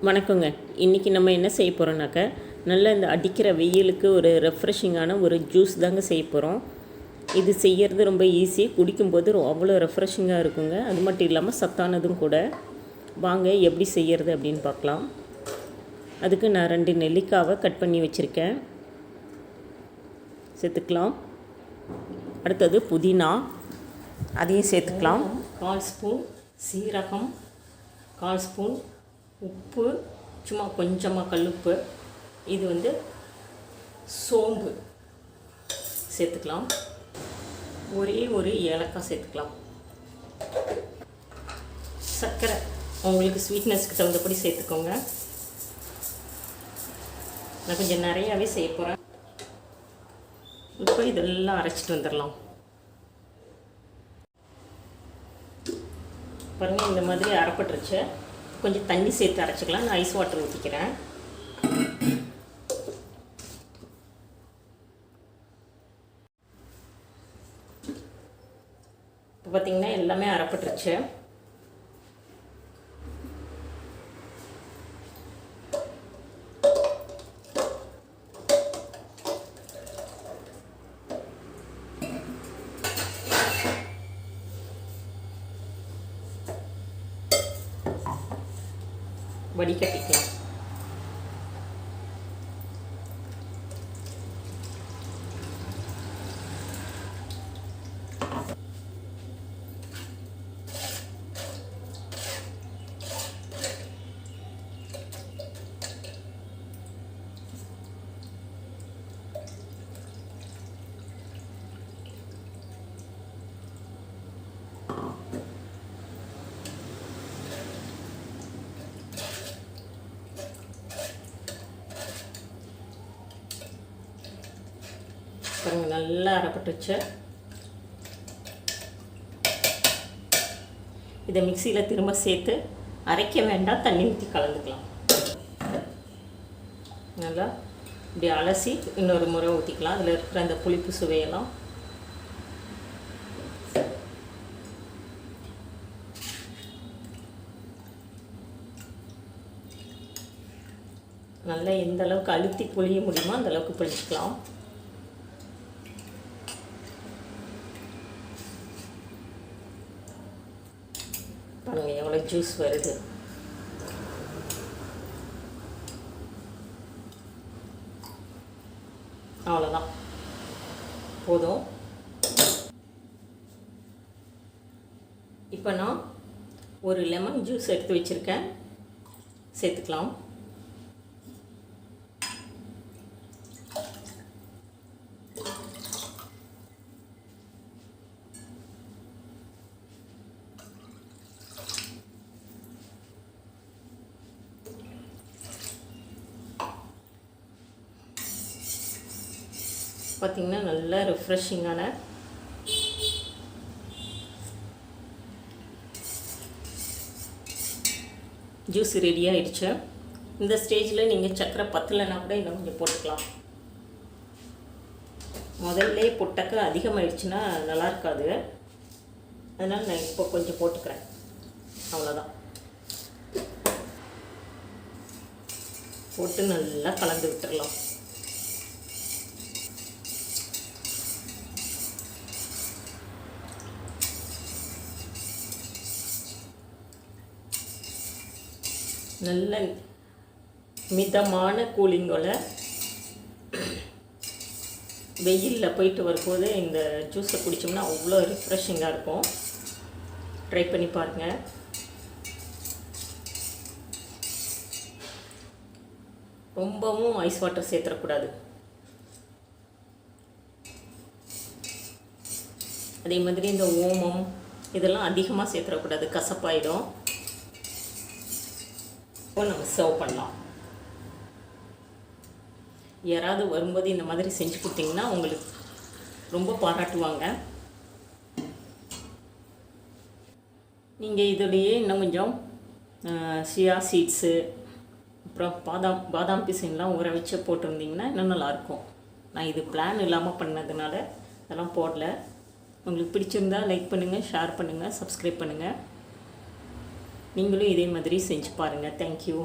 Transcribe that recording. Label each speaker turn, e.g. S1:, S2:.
S1: வணக்கங்க. இன்றைக்கி நம்ம என்ன செய்ய போகிறோம்னாக்க, நல்ல இந்த அடிக்கிற வெயிலுக்கு ஒரு ரெஃப்ரெஷிங்கான ஒரு ஜூஸ் தாங்க செய்ய போகிறோம். இது செய்கிறது ரொம்ப ஈஸி, குடிக்கும்போது அவ்வளோ ரெஃப்ரெஷிங்காக இருக்குங்க. அது மட்டும் இல்லாமல் சத்தானதும் கூட. வாங்க எப்படி செய்கிறது அப்படின்னு பார்க்கலாம். அதுக்கு நான் 2 நெல்லிக்காவை கட் பண்ணி வச்சுருக்கேன், சேர்த்துக்கலாம். அடுத்தது புதினா, அதையும் சேர்த்துக்கலாம். 1/4 ஸ்பூன் சீரகம், 1/4 ஸ்பூன் உப்பு, சும்மா கொஞ்சமாக கல்லுப்பு. இது சோம்பு சேர்த்துக்கலாம். ஒரே ஒரு ஏலக்காய் சேர்த்துக்கலாம். சர்க்கரை உங்களுக்கு ஸ்வீட்னஸ்க்கு தகுந்தபடி சேர்த்துக்கோங்க. நான் கொஞ்சம் நிறையாவே செய்ய போகிறேன். இப்போ இதெல்லாம் அரைச்சிட்டு வந்துடலாம். பாருங்கள், இந்த மாதிரி அரைப்பட்டுருச்சு. கொஞ்சம் தண்ணி சேர்த்து அரைச்சிக்கலாம். நான் ஐஸ் வாட்டர் ஊற்றிக்கிறேன். இப்போ பார்த்திங்கன்னா எல்லாமே அரைப்பட்டுருச்சு. வடிகட்டிக்கலாம். பாருங்கள், நல்லா அரைப்பட்டுச்சு. இதை மிக்சியில் திரும்ப சேர்த்து அரைக்க வேண்டாம், தண்ணி ஊற்றி கலந்துக்கலாம். நல்லா இப்படி அலசி இன்னொரு முறை ஊற்றிக்கலாம். அதில் இருக்கிற அந்த புளிப்பு சுவையெல்லாம் நல்லா எந்த அளவுக்கு அழுத்தி புளிய முடியுமோ அந்த அளவுக்கு புளிச்சிக்கலாம். பாருங்கள் எவ்வளோ ஜூஸ் வருது. அவ்வளோதான், போதும். இப்போ நான் ஒரு லெமன் ஜூஸ் எடுத்து வச்சுருக்கேன், சேர்த்துக்கலாம். பார்த்திங்கன்னா நல்ல ரெஃப்ரெஷிங்கான ஜூஸ் ரெடி ஆகிடுச்சு. இந்த ஸ்டேஜில் நீங்கள் சக்கரை பத்தலைன்னா கூட இன்னும் கொஞ்சம் போட்டுக்கலாம். முதல்ல போட்டாக்க அதிகமாகிடுச்சுன்னா நல்லா இருக்காது. அதனால் நான் இப்போ கொஞ்சம் போட்டுக்கிறேன். அவ்வளோதான். போட்டு நல்லா கலந்து விட்டுடலாம். நல்ல மிதமான கூலிங்கோட வெயிலில் போயிட்டு வரும்போது இந்த ஜூஸை குடித்தோம்னா அவ்வளோ ரிஃப்ரெஷிங்காக இருக்கும். ட்ரை பண்ணி பாருங்கள். ரொம்பவும் ஐஸ் வாட்டர் சேர்த்துடக்கூடாது. அதே மாதிரி இந்த ஓமம் இதெல்லாம் அதிகமாக சேர்த்துடக்கூடாது, கசப்பாயிடும். இப்போ நம்ம சர்வ் பண்ணலாம். யாராவது வரும்போது இந்த மாதிரி செஞ்சு கொடுத்தீங்கன்னா உங்களுக்கு ரொம்ப பாராட்டுவாங்க. நீங்கள் இதோடையே இன்னும் கொஞ்சம் சியா சீட்ஸு, அப்புறம் பாதாம் பிசின்லாம் ஊற வச்சு போட்டிருந்தீங்கன்னா இன்னும் நல்லாயிருக்கும். நான் இது பிளான் இல்லாமல் பண்ணதுனால அதெல்லாம் போடல. உங்களுக்கு பிடிச்சிருந்தா லைக் பண்ணுங்கள், ஷேர் பண்ணுங்கள், சப்ஸ்கிரைப் பண்ணுங்கள். நீங்களும் இதே மாதிரி செஞ்சு பாருங்கள். தேங்க்யூ.